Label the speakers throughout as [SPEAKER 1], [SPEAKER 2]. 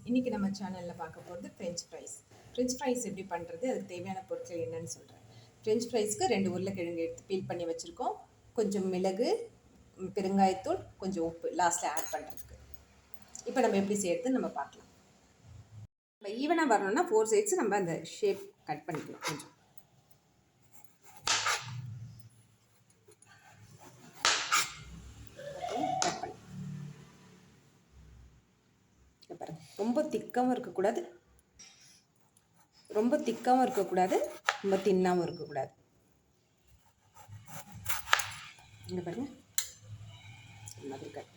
[SPEAKER 1] இன்றைக்கி நம்ம சேனலில் பார்க்க போகிறது ஃப்ரெஞ்ச் ஃப்ரைஸ். ஃப்ரெஞ்ச் ஃப்ரைஸ் எப்படி பண்ணுறது, அதுக்கு தேவையான பொருட்கள் என்னன்னு சொல்கிறேன். ஃப்ரெஞ்ச் ஃப்ரைஸ்க்கு 2 உருளைக்கிழங்கு எடுத்து பீல் பண்ணி வச்சுருக்கோம். கொஞ்சம் மிளகு, பெருங்காயத்தூள், கொஞ்சம் உப்பு லாஸ்ட்டில் ஆட் பண்ணுறதுக்கு. இப்போ நம்ம எப்படி செய்யறதுன்னு நம்ம பார்க்கலாம். நம்ம ஈவனாக வரணும்னா 4 சைட்ஸ் நம்ம அந்த ஷேப் கட் பண்ணிக்கணும். கொஞ்சம் ரொம்ப திக்காகவும் இருக்கக்கூடாது, ரொம்ப திக்காகவும் இருக்கக்கூடாது, ரொம்ப தின்னாகவும் இருக்கக்கூடாது. இங்கே பாருங்கள், இந்த மாதிரி கட்.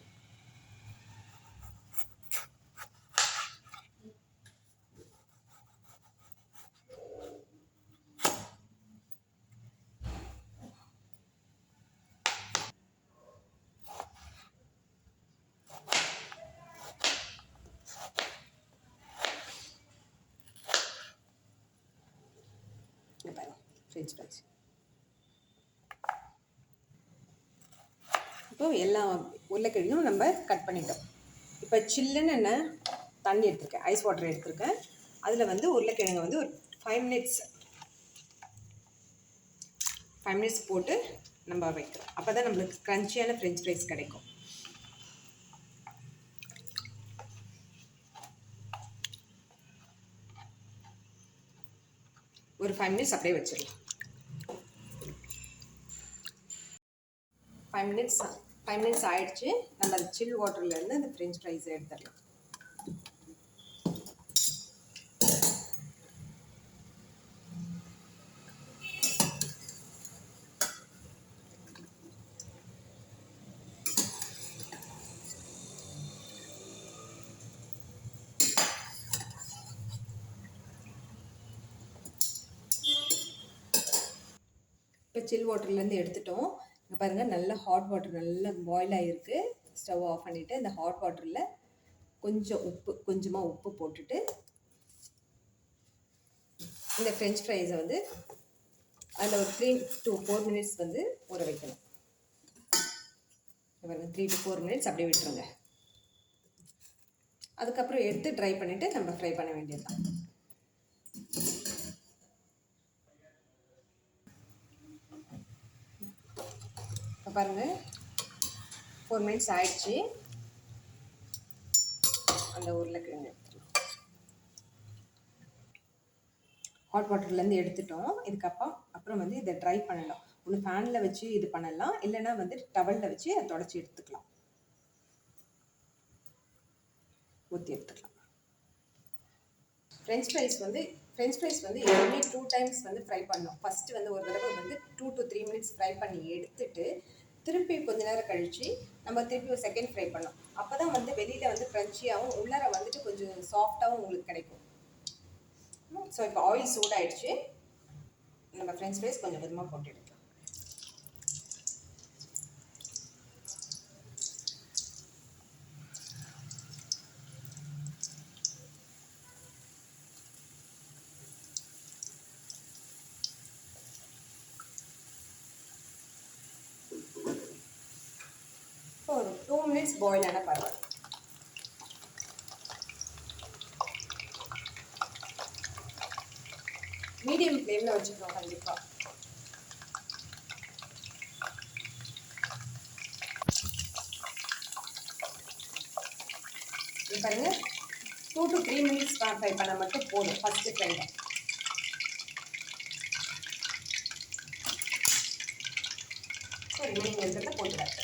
[SPEAKER 1] ஃப்ரெஞ்ச் ஃப்ரைஸ் இப்போ எல்லா உருளைக்கிழங்கும் நம்ம கட் பண்ணிட்டோம். இப்போ சில்லுன்னு என்ன தண்ணி எடுத்துருக்கேன், ஐஸ் வாட்டர் எடுத்துருக்கேன். அதில் வந்து உருளைக்கிழங்கு வந்து ஒரு 5 மினிட்ஸ் போட்டு நம்ம வைக்கிறோம். அப்போ தான் நம்மளுக்கு க்ரன்ச்சியான ஃப்ரெஞ்ச் ஃப்ரைஸ் கிடைக்கும். ஒரு 5 மினிட்ஸ் அப்படியே வச்சிடலாம். 5 மினிட்ஸ் ஆயிடுச்சு. நம்ம அந்த சில் வாட்டர்லேருந்து அந்த ஃப்ரெஞ்ச் ஃப்ரைஸை எடுத்துடலாம். இப்போ சில் வாட்டர்லேருந்து எடுத்துட்டோம். இங்கே பாருங்கள், நல்ல ஹாட் வாட்டர் நல்லா பாயில் ஆகிருக்கு. ஸ்டவ் ஆஃப் பண்ணிவிட்டு இந்த ஹாட் வாட்டரில் கொஞ்சமாக உப்பு போட்டுட்டு இந்த ஃப்ரெஞ்ச் ஃப்ரைஸை வந்து அதில் ஒரு 3 to 4 மினிட்ஸ் வந்து ஊற வைக்கணும். பாருங்கள், 3 to 4 மினிட்ஸ் அப்படியே விட்டுருங்க. அதுக்கப்புறம் எடுத்து ட்ரை பண்ணிவிட்டு நம்ம ஃப்ரை பண்ண வேண்டியது தான். இப்போ பாருங்கள், 4 மினிட்ஸ் ஆயிடுச்சு. அந்த உருளைக்கிழங்கு எடுத்துக்கலாம். ஹாட் வாட்டர்லேருந்து எடுத்துட்டோம். அப்புறம் வந்து இதை ட்ரை பண்ணலாம். ஒன்று ஃபேனில் வச்சு இது பண்ணலாம், இல்லைன்னா வந்து டவலில் வச்சு அதை தொடச்சி எடுத்துக்கலாம், ஊற்றி எடுத்துக்கலாம். ஃப்ரெஞ்ச் ஃப்ரைஸ் வந்து எப்பவுமே 2 டைம்ஸ் வந்து ஃப்ரை பண்ணணும். ஃபஸ்ட்டு வந்து ஒரு தடவை வந்து 2 to 3 மினிட்ஸ் ஃப்ரை பண்ணி எடுத்துட்டு திருப்பி கொஞ்ச நேரம் கழித்து நம்ம திருப்பி ஒரு செகண்ட் ஃப்ரை பண்ணோம். அப்போ தான் வந்து வெளியில் வந்து க்ரன்ச்சியாகவும் உள்ளார வந்துட்டு கொஞ்சம் சாஃப்டாகவும் உங்களுக்கு கிடைக்கும். ஸோ இப்போ ஆயில் சூடாயிடுச்சு. நம்ம ஃப்ரெஞ்ச் ஃப்ரைஸ் கொஞ்சம் கொஞ்சமாக போட்டு எடுக்கலாம். இப்போ ஒரு 2 மினிட்ஸ் பாயில் ஆனால் பரவாயில்ல. மீடியம் ஃப்ளேமில் வச்சுக்கிறோம் கண்டிப்பாக. இது பாருங்கள், 2 to 3 மினிட்ஸ் ஃப்ரை பண்ண மட்டும் போதும் ஃபஸ்ட்டு ஃப்ரைல. சரி, நீங்கள் இருக்கிறத போட்டுறாங்க.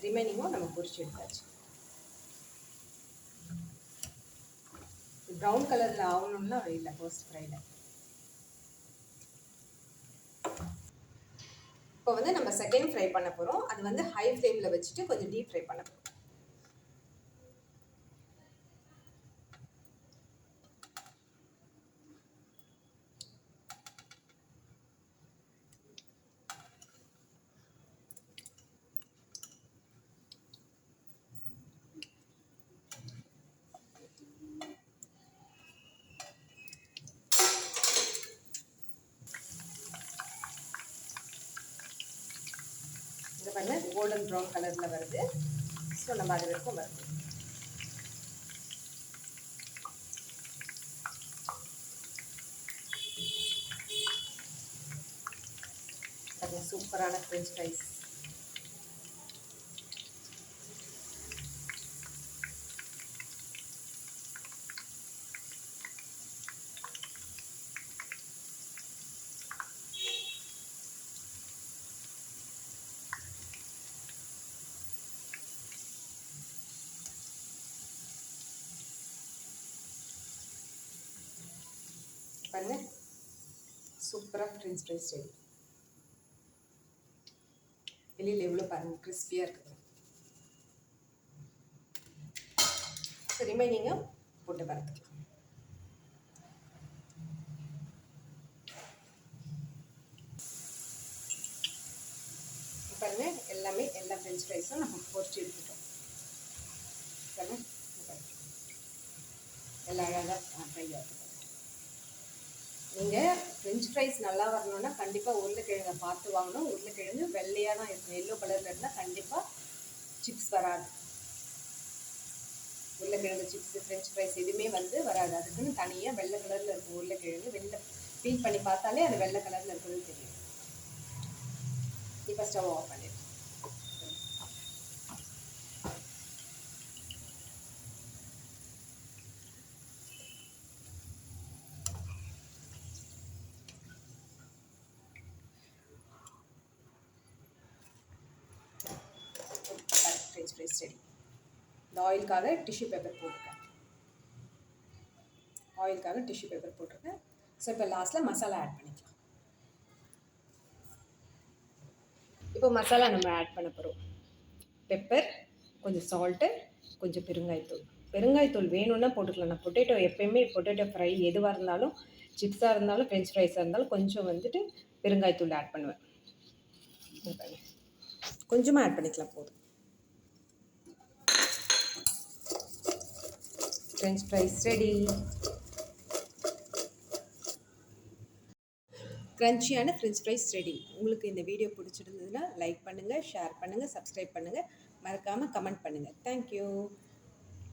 [SPEAKER 1] ரிமைனிங்கும் நம்ம பொரிச்சு எடுத்தாச்சு. ப்ரௌன் கலரில் ஆகணும்னா இல்லை ஃபர்ஸ்ட் ஃப்ரைல. இப்போ வந்து நம்ம செகண்ட் ஃப்ரை பண்ண போகிறோம். அது வந்து ஹை ஃப்ளேமில் வச்சுட்டு கொஞ்சம் டீப் ஃப்ரை பண்ண போகிறோம். கோல்டன் ப்ரௌன் கலரில் வருது. ஸோ நம்ம அது வரைக்கும் வருது. அது சூப்பரான ஃப்ரெஞ்ச் ஃப்ரைஸ். பாருங்க, சூப்பராக ஃப்ரெஞ்ச் ஃப்ரைஸ் ரெடி. வெளியில் எவ்வளோ பாருங்கள் கிறிஸ்பியாக இருக்குது. ஸோ ரிமைனிங்காக போட்டு பறந்துக்கலாம். பாருங்க, எல்லா ஃப்ரெஞ்ச் ஃப்ரைஸும் நம்ம பொரிச்சு எடுத்துட்டோம். பாருங்க, எல்லாம் அழகாக ஃப்ரை ஆகும். நீங்கள் ஃப்ரெஞ்ச் ஃப்ரைஸ் நல்லா வரணும்னா கண்டிப்பாக உருளைக்கிழங்கை பார்த்து வாங்கணும். உருளைக்கிழங்கு வெள்ளையாக தான் இருக்கும். எல்லோ கலரில் இருந்தால் கண்டிப்பாக சிப்ஸ் வராது. உருளைக்கிழங்கு சிப்ஸு ஃப்ரெஞ்ச் ஃப்ரைஸ் எதுவுமே வராது. அதுக்குன்னு தனியாக வெள்ளை கலரில் இருக்கும் உருளைக்கிழங்கு. வெள்ளை பீல் பண்ணி பார்த்தாலே அது வெள்ளை கலரில் இருக்கிறது தெரியும். இப்போ ஸ்டவ் ஆஃப் பண்ணிடுறேன். French fries ready. இந்த ஆயிலுக்காக டிஷ்யூ பேப்பர் போட்டிருக்கேன். ஸோ இப்போ லாஸ்ட்டில் மசாலா ஆட் பண்ணிக்கலாம். இப்போ மசாலா நம்ம ஆட் பண்ண போகிறோம். பெப்பர், கொஞ்சம் சால்ட்டு, கொஞ்சம் பெருங்காயத்தூள் வேணும்னா போட்டுக்கலாம். நான் எப்போயுமே பொட்டேட்டோ ஃப்ரை எதுவாக இருந்தாலும், சிப்ஸாக இருந்தாலும் ஃப்ரெஞ்ச் ஃப்ரைஸாக இருந்தாலும் கொஞ்சம் பெருங்காயத்தூள் ஆட் பண்ணுவேன். கொஞ்சமாக ஆட் பண்ணிக்கலாம் போதும். French fries ready. க்ரன்ச்சியான ஃப்ரெஞ்ச் ஃப்ரைஸ் ரெடி. உங்களுக்கு இந்த வீடியோ பிடிச்சிருந்ததுன்னா லைக் பண்ணுங்கள், ஷேர் பண்ணுங்கள், சப்ஸ்கிரைப் பண்ணுங்கள், மறக்காமல் கமெண்ட் பண்ணுங்கள். தேங்க்யூ.